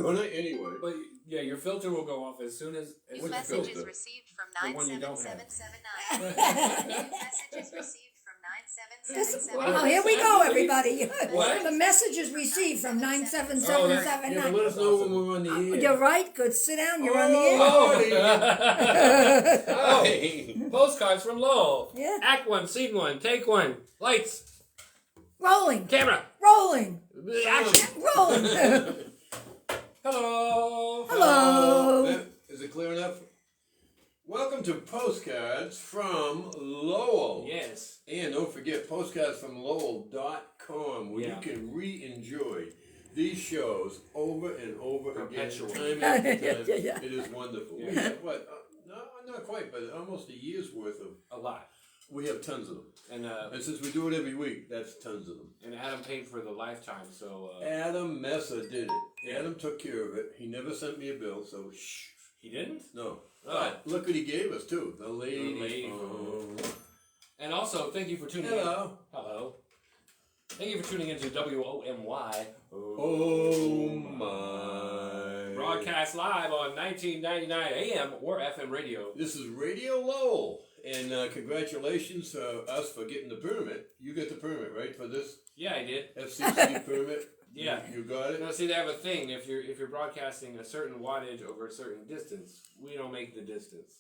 Anyway. But yeah, your filter will go off as soon as. New message is received from The one you don't have. 97779. New message is received from 97779. Oh, here we go, everybody. What? The message is received from 97779. Yeah, let us know when we're on the air. You're right. Good. Sit down. You're on the air. Oh, postcards from Lowell. Yeah. Act 1, scene 1, take 1. Lights, Rolling. camera, Rolling. action. Rolling. Hello. Hello. Is it clear enough? Welcome to Postcards from Lowell. Yes. And don't forget, postcardsfromlowell.com, where you can re-enjoy these shows over and over Perpetual. again, time after time. Yeah. It is wonderful. Yeah. We have, what, not quite, but almost a year's worth of... A lot. We have tons of them. And since we do it every week, that's tons of them. And Adam paid for the lifetime, so... Adam Messer did it. Yeah. Adam took care of it. He never sent me a bill, so shh. He didn't? No. Oh. But look what he gave us, too. The lady, lady phone. And also, thank you for tuning Hello. in. Hello. Thank you for tuning in to WOMY. Oh, my. Broadcast live on 1999 AM or FM radio. This is Radio Lowell. And congratulations to us for getting the permit. You got the permit, right, for this Yeah, I did. FCC permit? Yeah. You got it? Now, see, they have a thing. If you're broadcasting a certain wattage over a certain distance, we don't make the distance.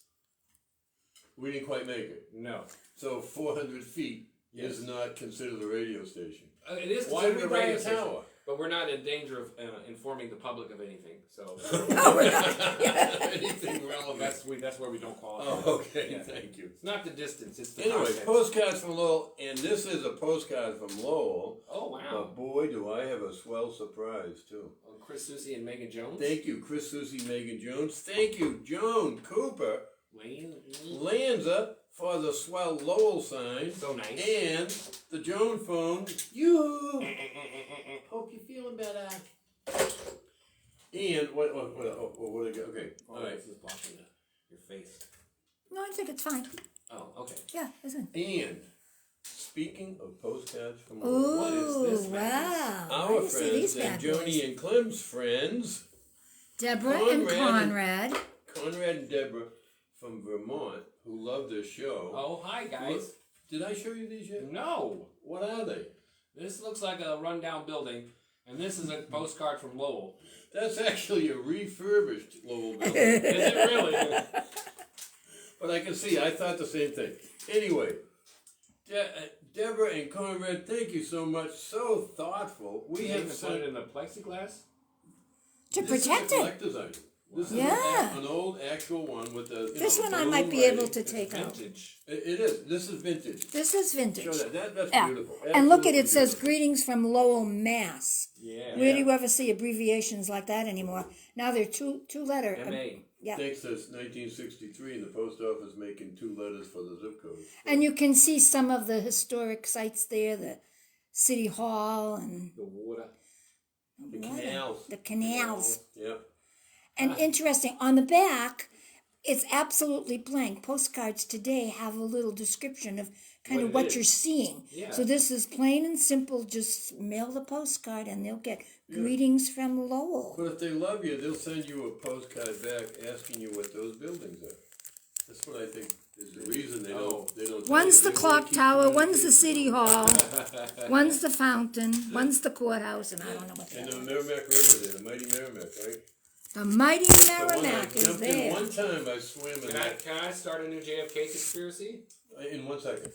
We didn't quite make it. No. So 400 feet Yes. is not considered a radio station. It is Why did considered we a buy radio a station, tower? but we're not in danger of informing the public of anything. So Anything relevant. that's where we don't qualify. Oh, okay. Yeah. Thank you. It's not the distance. It's the Anyway, context. postcards from Lowell, and this is a postcard from Lowell. Oh wow! But boy, do I have a swell surprise too. Chris Susie and Megan Jones. Thank you, Chris, Susie, Megan Jones. Thank you, Joan Cooper Lanza, for the swell Lowell sign. So nice. And the Joan phone. You. Hope you're feeling better. And what I got? Okay, all right. This is blocking your face. No, I think it's fine. Oh, okay. Yeah, isn't it? And speaking of postcards from Lowell, Ooh, What is this madness? wow. I our didn't see friends these and bad Joni boys. and Clem's friends, Deborah and Conrad Conrad. and Deborah from Vermont, who love this show. Oh, hi guys. Did I show you these yet? No, What are they? this looks like a rundown building, and this is a postcard from Lowell. That's actually a refurbished Lowell building. Is it really? But I can see, I thought the same thing. Anyway, Deborah and Conrad, thank you so much. So thoughtful. We You have even put sent it in the plexiglass. To this protect is a it. collector's item. This is Yeah. an old actual one with the. This one I balloon might be writing. able to take out. Vintage. It is. This is vintage. This is vintage. Show that's Yeah. beautiful. And look at it, Absolutely says beautiful. greetings from Lowell, Mass. Yeah. Where do you ever see abbreviations like that anymore? Now they're two letter. M.A. Yeah. Thanks since 1963, and the post office making 2 letters for the zip code. And you can see some of the historic sites there, the City Hall and The water. The canals. the canals. Yep. And interesting, on the back, it's absolutely blank. Postcards today have a little description of kind What of it what is. you're seeing. Yeah. So this is plain and simple. Just mail the postcard and they'll get greetings from Lowell. But if they love you, they'll send you a postcard back asking you what those buildings are. That's what I think is the reason they don't. They don't. One's tell the you. They wanna clock keep tower, one's the communication. City Hall, one's the fountain, one's the courthouse, and I don't know what the And other the one. Merrimack River there, the mighty Merrimack, right? The mighty The one I Merrimack is jumped in there. one time, I swam in that. Can I start a new JFK conspiracy? In 1 second.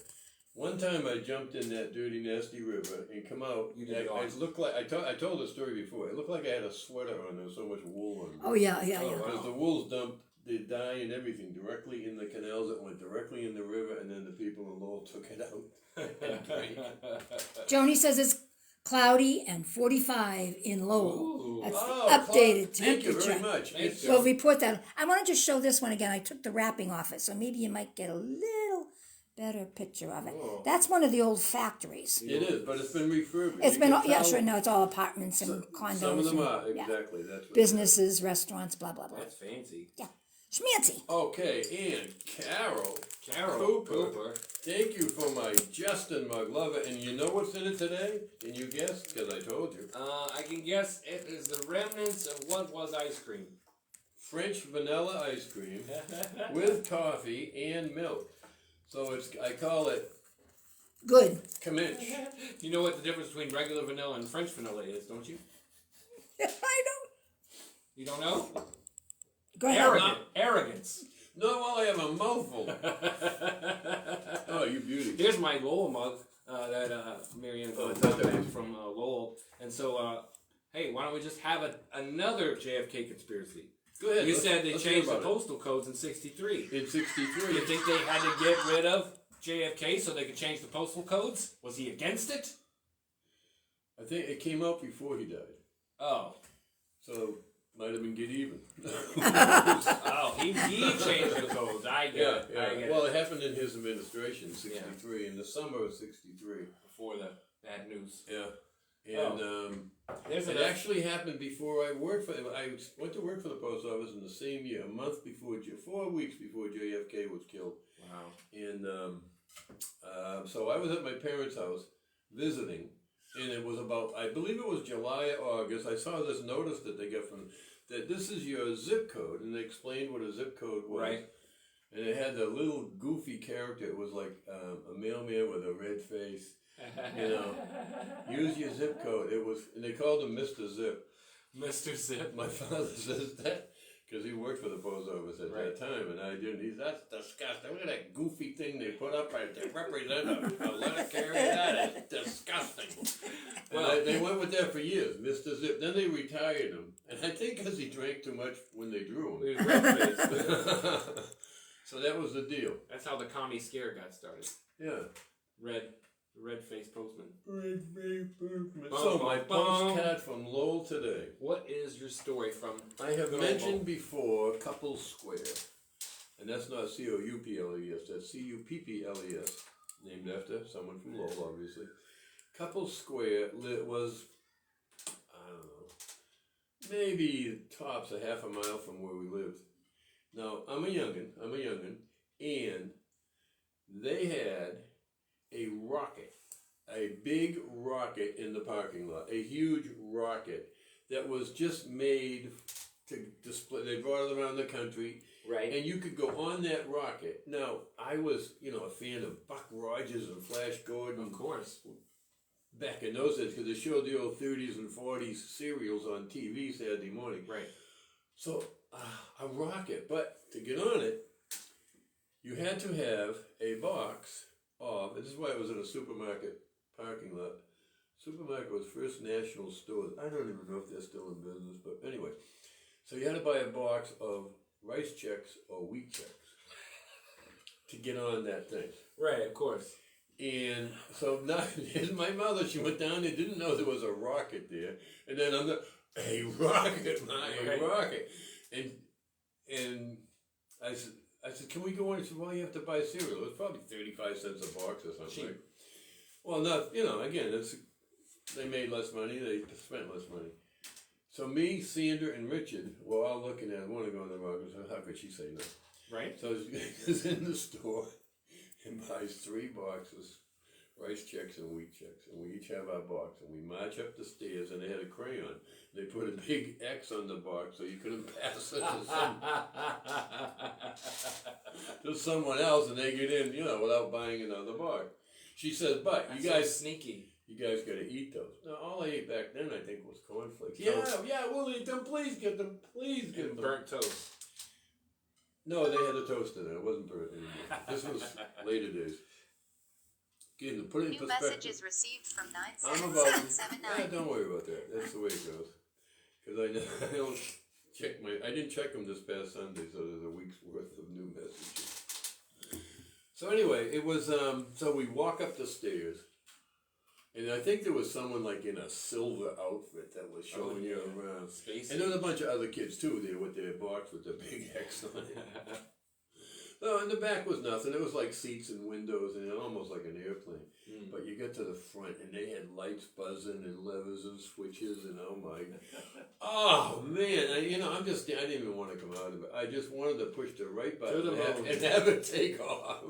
One time I jumped in that dirty, nasty river and come out. You did I it looked like I told the story before. It looked like I had a sweater on. There was so much wool on. Oh, yeah. Because the wool's dumped the dye and everything directly in the canals. It went directly in the river, and then the people in Lowell took it out and drank. Joni says it's cloudy and 45 in Lowell. Ooh. That's Oh, the updated thank you temperature. very much. Thank you. We'll report that. I want to just show this one again. I took the wrapping off it, so maybe you might get a little better picture of it. Oh. That's one of the old factories. It is, but it's been refurbished. It's You been, can yeah, tell sure, no, it's all apartments and condos. Some of them and, are, yeah, exactly. That's what businesses, restaurants, blah, blah, blah. That's fancy. Yeah. Schmancy. Okay, and Carol Cooper. Thank you for my Justin mug. Love it. And you know what's in it today? Can you guess? Because I told you. I can guess it is the remnants of what was ice cream. French vanilla ice cream with coffee and milk. So I call it Good. Cominch. You know what the difference between regular vanilla and French vanilla is, don't you? I don't. You don't know? Go ahead. Arrogance. No, well, I have a mouthful. Oh, you beauty. Here's my Lowell mug that Marianne got back from Lowell. And so, hey, why don't we just have another JFK conspiracy? Go ahead. You said they let's changed hear the about postal codes in '63. it. In 63. You think they had to get rid of JFK so they could change the postal codes? Was he against it? I think it came out before he died. Oh. So, might have been get even. Oh, he changed the codes. I get it. I get Well, it. it happened in his administration, 63, in the summer of 63. Before the bad news. Yeah. And There's it another. actually happened before I worked for. I went to work for the post office in the same year, a month before, 4 weeks before JFK was killed. Wow. And so I was at my parents' house visiting, and it was about, I believe it was July or August. I saw this notice that they got from that this is your zip code, and they explained what a zip code was. Right. And it had a little goofy character. It was like a mailman with a red face. You know, use your zip code. It was, and they called him Mr. Zip. Mr. Zip. My father says that because he worked for the post office at Right. that time, and I didn't. That's disgusting. Look at that goofy thing they put up right there. Represent a letter carrier. That is disgusting. Well, they went with that for years, Mr. Zip. Then they retired him, and I think because he drank too much when they drew him. He was red-faced. So that was the deal. That's how the commie scare got started. Yeah. Red-faced postman. So my postcard from Lowell today. What is your story from? I have Good mentioned old before Couples Square, and that's not Couples, that's Cupples, named after someone from Lowell, obviously. Couples Square was, I don't know, maybe tops a half a mile from where we lived. Now, I'm a youngin', and they had a rocket, a big rocket in the parking lot, a huge rocket that was just made to display. They brought it around the country, Right. and you could go on that rocket. Now, I was, a fan of Buck Rogers and Flash Gordon. Of course. Back in those days, because they showed the old 30s and 40s serials on TV Saturday morning. Right. So, a rocket, but to get on it, you had to have a box of, this is why it was in a supermarket parking lot. Supermarket was First National Stores. I don't even know if they're still in business, but anyway. So you had to buy a box of rice checks or wheat checks to get on that thing. Right, of course. And so now, here's my mother, she went down there, didn't know there was a rocket there. And then I'm the, a rocket. And I said, can we go in? She said, well, you have to buy cereal. It was probably 35 cents a box or something. Cheap. Well, not, again, they made less money, they spent less money. So me, Sandra, and Richard were all looking at it, want to go in the rocket, so how could she say no? Right. So he's in the store and buys 3 boxes, rice checks and wheat checks, and we each have our box, and we march up the stairs, and they had a crayon. They put a big X on the box so you couldn't pass it to someone else, and they get in, without buying another box. She says, but That's you guys, so sneaky. you guys got to eat those. Now, all I ate back then, I think, was cornflakes. Toast. Yeah, we'll eat them. Please get them. Please get And them. burnt toast. No, they had a toast in it. It wasn't burnt anymore. This was later days. Again, to put it in New perspective. messages received from I'm about. 97779. Don't worry about that. That's the way it goes. Because I don't check I didn't check them this past Sunday, so there's a week's worth of new messages. So anyway, it was, so we walk up the stairs, and I think there was someone like in a silver outfit that was showing you around. Space. And there was a bunch of other kids too there with their box with the big X on it. No, in the back was nothing. It was like seats and windows and almost like an airplane. But you get to the front and they had lights buzzing and levers and switches and oh man, I didn't even want to come out of it. I just wanted to push the right button and have it take off.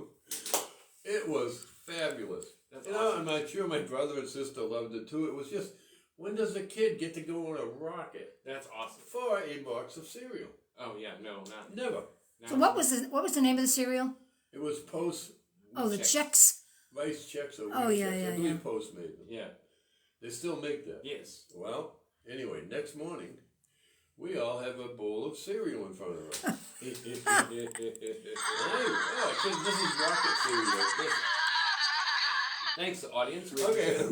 It was fabulous. That's awesome. And I'm sure my brother and sister loved it too. It was just, when does a kid get to go on a rocket? That's awesome. For a box of cereal? Oh yeah, no, not Never. So what was the name of the cereal? It was Post. Oh, the Chex. Rice Chex or wheat Oh, yeah, Chex. yeah, I believe yeah. Post made them. Yeah. They still make that. Yes. Well, anyway, next morning, we all have a bowl of cereal in front of us. This is rocket cereal. Thanks, audience. Okay.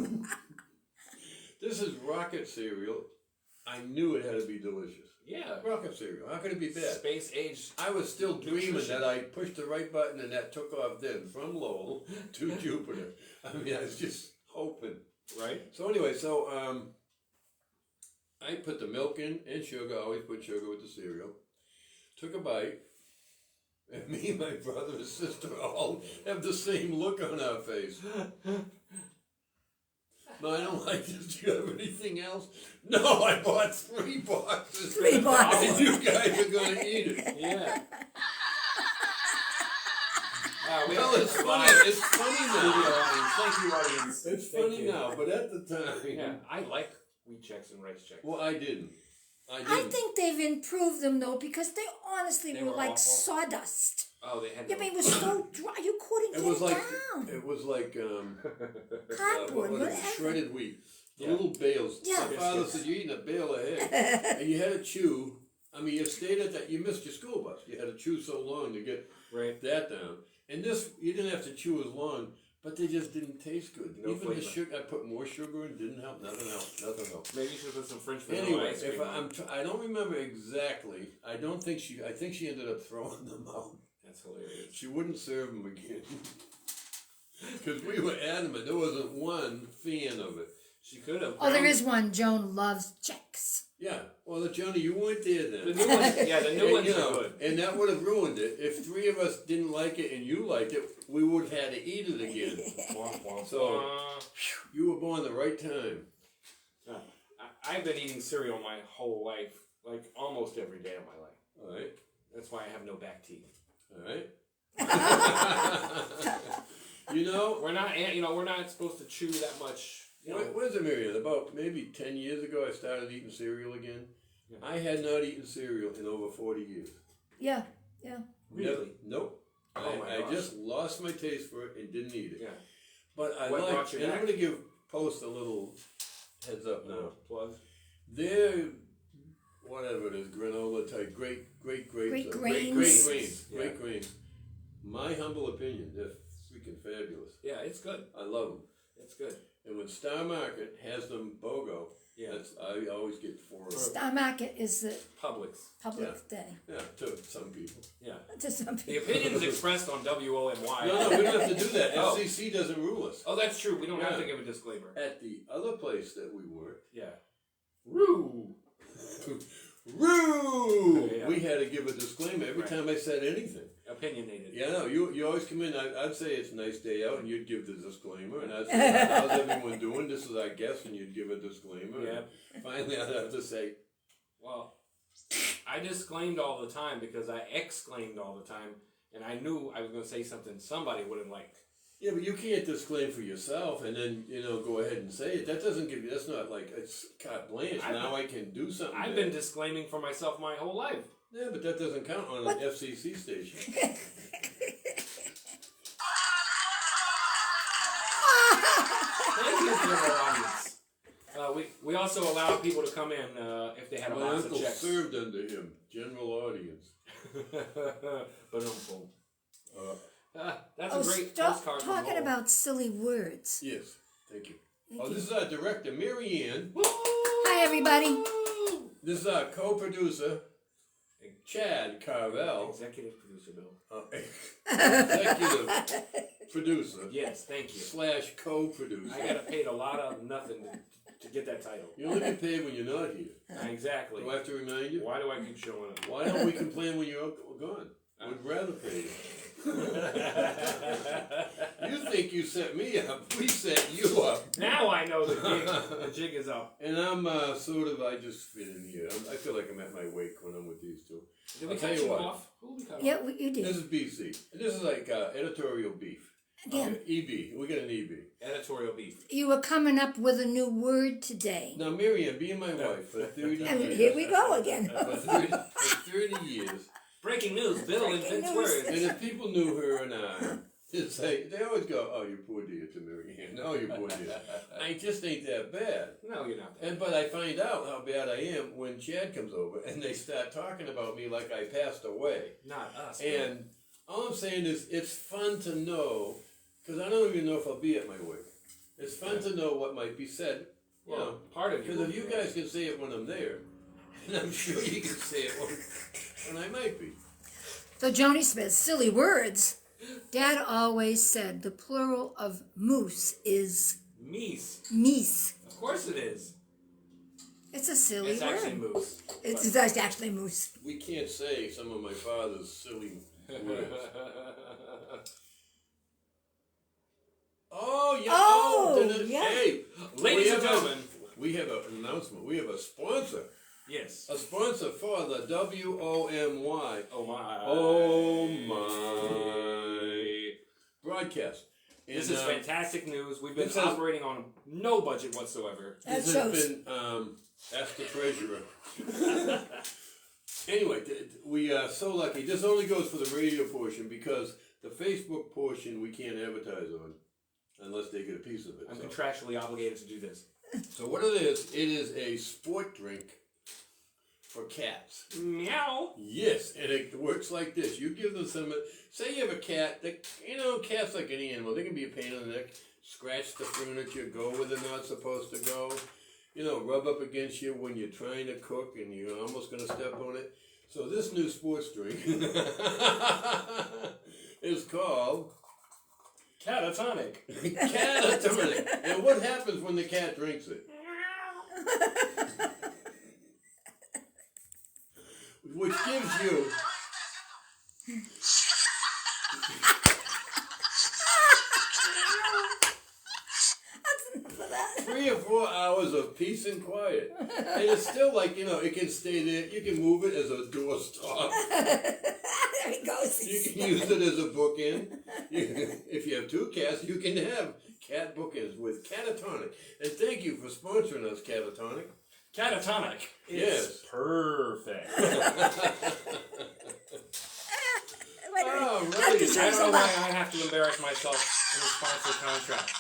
This is rocket cereal. I knew it had to be delicious. Yeah. Rocket cereal. How could it be bad? Space age. I was still dreaming nutrition. that I pushed the right button and that took off then from Lowell to Jupiter. I mean, I was just hoping. Right. So anyway, I put the milk in and sugar. I always put sugar with the cereal. Took a bite. And me and my brother and sister all have the same look on our face. No, I don't like this. Do you have anything else? No, I bought 3 boxes. 3 boxes. And you guys are going to eat it. Yeah. Well, it's funny. It's funny now. Thank you, audience. It's Thank funny you. now, but at the time. Yeah, I like wheat checks and rice checks. Well, I didn't. I think they've improved them though, because they honestly They were were like awful. sawdust. Oh, they had. I mean, it was so dry you couldn't It get was it like down. it was like Cardboard, what was it? whatever. Shredded wheat. Yeah. Little bales. Yeah. My father said you're eating a bale of hay, and you had to chew. I mean, you stayed at that. You missed your school bus. You had to chew so long to get Right. that down. And this, you didn't have to chew as long, but they just didn't taste good. No Even the flavor. sugar, I put more sugar in. Didn't help. Nothing helped. Nothing helped. Maybe you should put some French vanilla Anyway, ice cream if on. I don't remember exactly. I don't think she. I think she ended up throwing them out. That's hilarious. She wouldn't serve them again. Because we were adamant. There wasn't one fan of it. She could have. Oh, there is one. Joan loves Chex. Yeah. Well, Johnny, you weren't there The then. new ones. Yeah, the new And, ones you are know, good. and that would have ruined it. If 3 of us didn't like it and you liked it, we would have had to eat it again. Womp, womp, So- womp. You were born the right time. I've been eating cereal my whole life, like almost every day of my life. All right. That's why I have no back teeth. All right. You know, We're not supposed to chew that much. You know, what is it, Marion? About maybe 10 years ago, I started eating cereal again. Yeah. I had not eaten cereal in over 40 years. Yeah, yeah. Really? Never. Nope. Oh my I gosh. just lost my taste for it and didn't eat it. Yeah. But I What like, brought you and I'm back? going to give Post a little heads up now. Plug. They're, whatever it is, granola type, great Great grains. grains. Great grains. My humble opinion, they're freaking fabulous. Yeah, it's good. I love them. It's good. And when Star Market has them BOGO, Yeah. I always get 4 of them. Star Market is the Publix. public Yeah. thing. Yeah, to some people. Yeah. To some The people. opinions expressed on WONY. No, we don't have to do that. Oh. FCC doesn't rule us. Oh, that's true. We don't have Yeah. to give a disclaimer. At the other place that we worked, Yeah. Woo! Roo! Yeah. We had to give a disclaimer every Right. time I said anything. Opinionated. Yeah, no, you always come in, I'd say it's a nice day out, and you'd give the disclaimer, and I'd say, how's everyone doing? This is our guest, and you'd give a disclaimer. Yeah. And finally, I'd have to say, Well, I disclaimed all the time because I exclaimed all the time, and I knew I was going to say something somebody wouldn't like. yeah, but you can't disclaim for yourself, and then, go ahead and say it. That doesn't give you, that's not like, it's carte blanche. Now I can do something. I've been disclaiming for myself my whole life. Yeah, but that doesn't count on an FCC station. Thank you for our audience. We also allow people to come in if they had a My box uncle of checks. served under him, general audience. Ba-dum-bum. That's Oh, a great stop postcard. from talking Lowell. about silly words. Yes, thank you. Thank Oh, you. this is our director, Mary Ann. Hi, everybody. This is our co-producer, Chad Carvel. Executive producer Bill. Executive producer Yes, thank you. / co-producer. I got paid a lot of nothing to get that title. You only get paid when you're not here. Exactly. Do I have to remind you? Why do I keep showing up? Why don't we complain when you're gone? We'd rather pay you. You think you set me up? We set you up. Now I know the jig is up. And I'm I just fit in here. I feel like I'm at my wake when I'm with these two. Did we I'll tell cut you you what. off? Who did we cut Yeah, off? you did. This is BC. This is like editorial beef. Again, EB. We got an EB. Editorial beef. you were coming up with a new word today. Now, Miriam, being my wife for 30 And years. here we go again. For 30 years. Breaking news, Bill Breaking invents news. words. And if people knew her and I, it's like, they always go, oh, you poor dear to Miriam. Oh, you poor dear. I just ain't that bad. No, you're not. But I find out how bad I am when Chad comes over and they start talking about me like I passed away. Not us. Bill. And all I'm saying is, it's fun to know, because I don't even know if I'll be at my wake. It's fun to know what might be said. You know, part of you. because if you guys can say it when I'm there, and I'm sure you can say it when I might be. So Joni Smith, silly words. Dad always said the plural of moose is Meese. meese. Of course it is. It's a silly It's word. actually moose. It's actually moose. We can't say some of my father's silly words. Oh, yeah. Oh, yeah. Hey, Ladies and gentlemen. we have an announcement. We have a sponsor. Yes. A sponsor for the WOMY. Oh my. Oh my. Broadcast. This And, is fantastic news. We've been this has- operating on no budget whatsoever. That This shows. has been asked the treasurer. Anyway, we are so lucky. This only goes for the radio portion because the Facebook portion we can't advertise on unless they get a piece of it. I'm So. contractually obligated to do this. So what it is a sport drink for cats. Meow. Yes, and it works like this. You give them some. Say you have a cat. Cats like any animal. They can be a pain in the neck. Scratch the furniture. Go where they're not supposed to go. Rub up against you when you're trying to cook and you're almost going to step on it. So this new sports drink is called Catatonic. Catatonic. And what happens when the cat drinks it? Which gives you That's enough of that. 3 or 4 hours of peace and quiet. And it's still like, it can stay there. You can move it as a doorstop. There he goes. You can use it as a bookend. If you have 2 cats, you can have cat bookends with Catatonic. And thank you for sponsoring us, Catatonic. Catatonic is Yes. perfect. All I've right. just- I don't know why I have to embarrass myself in a sponsor contract.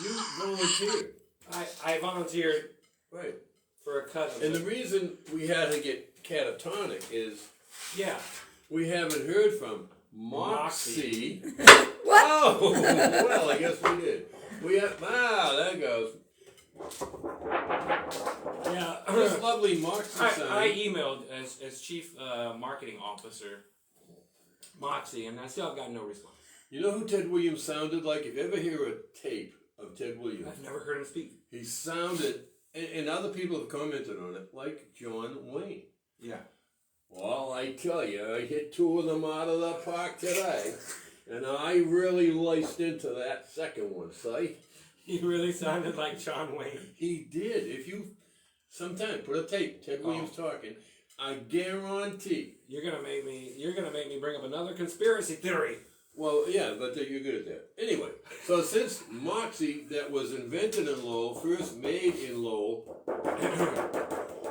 You volunteered. I volunteered Right. for a cut of And it. the reason we had to get Catatonic is Yeah. we haven't heard from Moxie. What? Oh, well, I guess we did. There goes. Yeah. This lovely Moxie I sign. emailed as chief marketing officer Moxie, and I still have gotten no response. You know who Ted Williams sounded like? If you ever hear a tape of Ted Williams, I've never heard him speak. he sounded, and other people have commented on it, like John Wayne. Yeah. Well, I tell you, I hit 2 of them out of the park today, and I really laced into that second one, see? He really sounded like John Wayne. He did. If you sometime put a tape, Ted Williams talking, I guarantee. You're gonna make me bring up another conspiracy theory. Well, yeah, but you're good at that. Anyway, so since Moxie, that was invented in Lowell, first made in Lowell,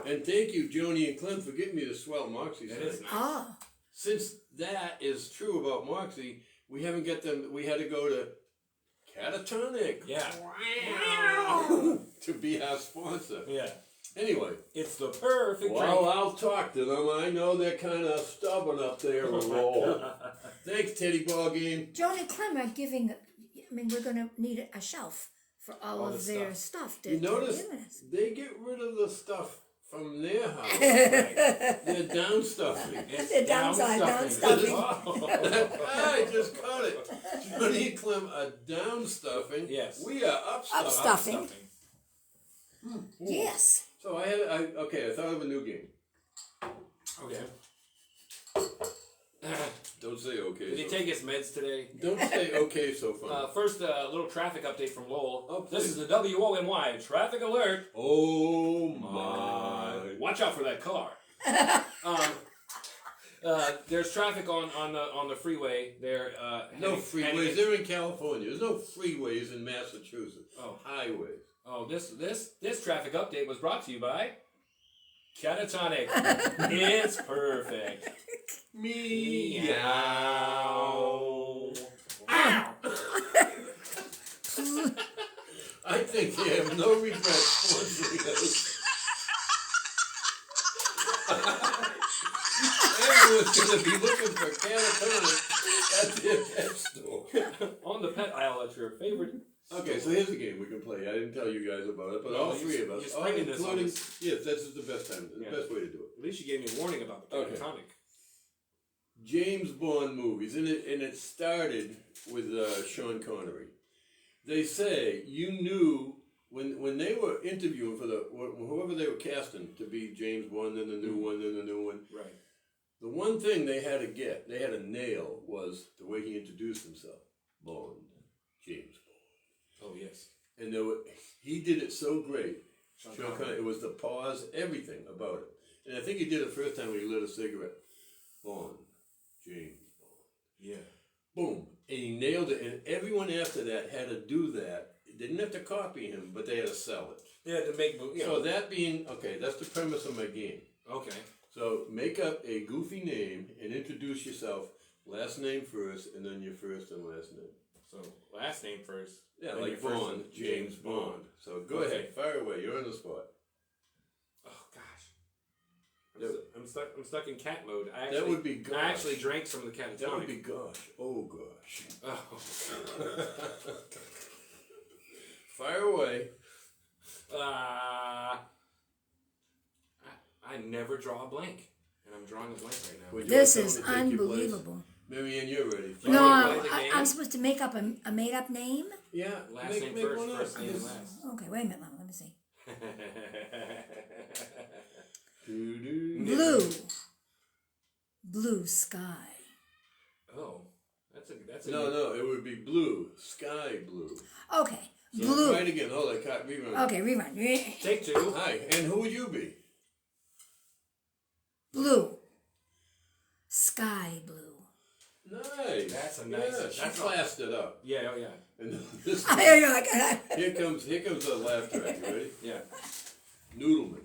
and thank you, Joni and Clem, for giving me the swell Moxie That sign. is nice. Oh. Since that is true about Moxie, we haven't got them. We had to go to Catatonic. Yeah. To be our sponsor. Yeah. Anyway. It's the perfect Well, drink. I'll talk to them. I know they're kind of stubborn up there in Lowell. Thanks, Teddy Ballgame. Joni Clem are giving, we're going to need a shelf for all of the their stuff. You notice they get rid of the stuff from their house. They're down stuffing. They're down stuffing. I just caught it. Johnny and Clem are down stuffing. Yes. We are up stuffing. Up stuffing. Yes. So I thought of a new game. Okay. The Don't say okay. Did he take his meds today? Don't say okay so far. First, a little traffic update from Lowell. Oh, this please. is the WONY traffic alert. Oh my. Watch out for that car. There's traffic on the freeway there. No freeways. They're in California. There's no freeways in Massachusetts. Oh. Highways. Oh, this traffic update was brought to you by Catatonic. It's perfect. Meow. Ow! I think they have no regrets sponsoring us. Everyone's going to be looking for Catatonic at their pet store. On the pet aisle at your favorite. Okay, so here's the game we can play. I didn't tell you guys about it, but all three of us, you're springing this on including, us. yes, that's the best time, the Yeah. best way to do it. At least you gave me a warning about the Okay. Catatonic. James Bond movies, and it started with Sean Connery. They say you knew when they were interviewing for whoever they were casting to be James Bond, then the new one, then the new one. Right. The one thing they had to nail was the way he introduced himself. Bond, James Bond. Oh yes. And he did it so great. Sean Sean Connery. Connery, it was the pause, everything about it. And I think he did it first time when he lit a cigarette. Bond, James Bond. Yeah. Boom. And he nailed it. And everyone after that had to do that. They didn't have to copy him, but they had to sell it. Yeah, to make movies. So that being, okay, that's the premise of my game. Okay. So make up a goofy name and introduce yourself, last name first, and then your first and last name. So last name first. Yeah, then like your first Bond, name, James Bond. So go Okay. ahead, fire away. You're on the spot. Oh gosh. I'm stuck in cat mode. That would be gosh. I actually drank some of the Catatonic. That would be gosh. Oh gosh. Oh. Fire away. I never draw a blank, and I'm drawing a blank right now. Would you This like is someone to take your place? unbelievable. Marianne, you're ready. You No, wanna play the game? I'm supposed to make up a made up name? Yeah. Last make name one first, up. first name Yes. last. Okay, wait a minute, let me see. Doo-doo. Blue. Blue sky. Oh, that's a No, it would be blue. Sky blue. Okay, So blue. Try it again. Hold on, cut. Rerun. Okay, rerun. Take two. Hi, and who would you be? Blue. Sky blue. Nice. That's a nice- Yeah, she that's a- classed it up. Yeah, oh yeah, And this, here comes the laugh track. You ready? yeah. Noodleman.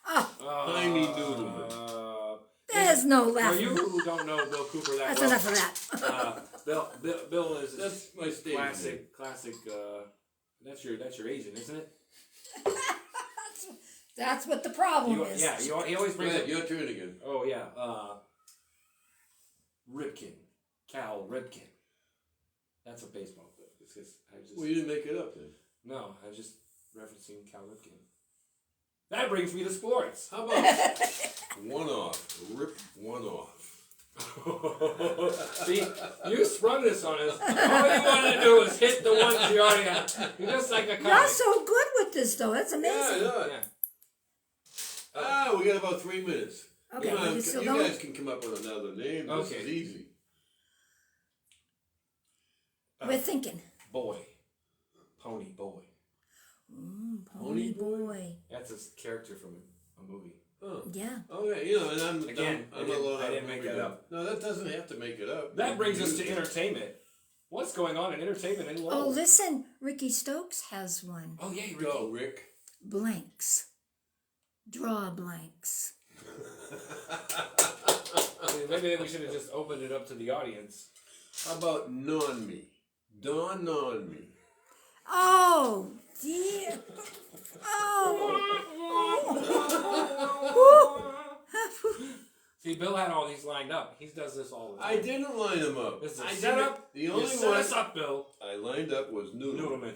Oh, Tiny Noodleman. there's no For laughing. you who don't know Bill Cooper that That's well, enough of that. Bill is That's my stage name. classic. That's your agent, isn't it? That's what the problem is. Yeah, he always Go brings ahead, up. your turn again. Oh yeah, Ripken, Cal Ripken. That's a baseball player. It's just, Well, you didn't make it up then. no, I was just referencing Cal Ripken. That brings me to sports. How about one off? Rip one off. See, you sprung this on us. All you wanted to do was hit the ones you already had. You're just like a comic. You're so good with this, though. That's amazing. Yeah. We got about 3 minutes. Okay, Come on, you still you going? guys can come up with another name. This Okay. is easy. We're thinking. Boy. Pony Boy. Pony boy. That's a character from a movie. Oh. Yeah. Okay, and I'm Again, I'm I didn't- a lot I didn't make that up. No, that doesn't have to make it up. That brings us to Music. entertainment. What's going on in entertainment in Oh, Lowell? listen. Ricky Stokes has one. Oh, yeah, Go, Rick. Blanks. Draw blanks. Maybe we should have just opened it up to the audience. How about non-me? Dawn on me. Oh, dear. Oh. See, Bill had all these lined up. He does this all the time. I didn't line them up. This is a I setup. didn't- The only you set one us up, Bill. I lined up was Noodleman.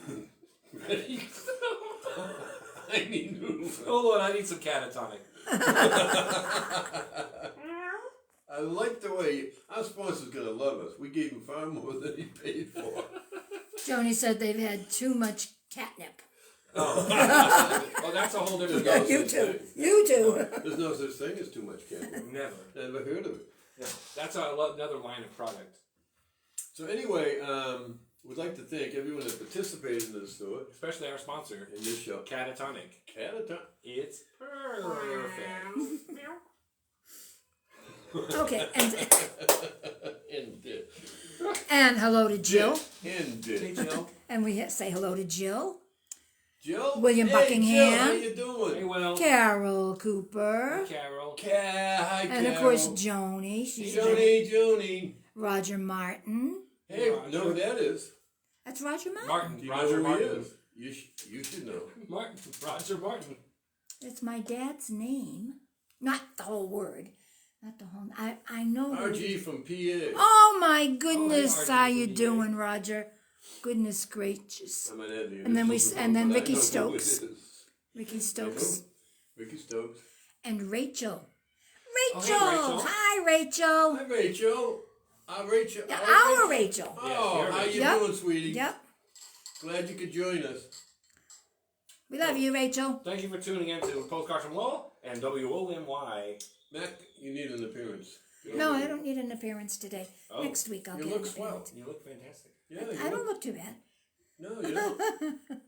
Noodleman. Ready? I need Noodleman. Hold on, I need some catatonic. I like the way our sponsor's gonna love us. We gave him far more than he paid for. Joni said they've had too much catnip. Oh, that's a whole different There's no goes. You such too. thing. You too. There's no such thing as too much candy. Never. Never heard of it. No, that's another line of product. So anyway, we'd like to thank everyone that participated in this store, Especially our sponsor, in this show. Catatonic. It's perfect. Okay, Indeed. and hello to Jill. Hey, Indeed. Jill. And we say hello to Jill. Jill? William Hey, Buckingham. Jill, how you doing? Hey, well. Carol Cooper. Carol. Hi, And of course, Joni. She's Joni. Roger Martin. Hey, Roger. know who that is? That's Roger Martin. Martin. Do you Roger know who Martin. he is? You should know. Martin. Roger Martin. It's my dad's name. Not the whole word. Not the whole. I know. RG from PA. Oh my goodness! RG How from you PA. doing, Roger? Goodness gracious. I'm an Eddie. And then Vicky Stokes. Stokes. Ricky Stokes Ricky Stokes. and Rachel. Oh, Rachel. hey, Rachel. Hi, Rachel. Hi, Rachel. Rachel. Yeah, Hi, our Rachel. Oh, Yeah, how you Yep. doing, sweetie? Yep. Glad you could join us. We love you, Rachel. Thank you for tuning in to Postcards from Lowell and WOMY. Mac, you need an appearance. No, I don't need an appearance today. Oh, Next week I'll you get look an swell. appearance. You look fantastic. Yeah, you I don't look too bad. No, you don't.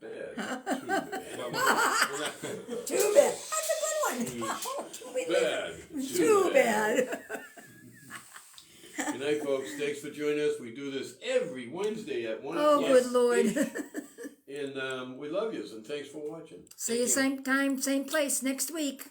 Bad. Too bad. Well, Too bad. That's a good one. Bad. Too bad. Good night, folks. Thanks for joining us. We do this every Wednesday at 1 Oh, o'clock. good Lord. And we love you, and thanks for watching. See you same time, same place next week.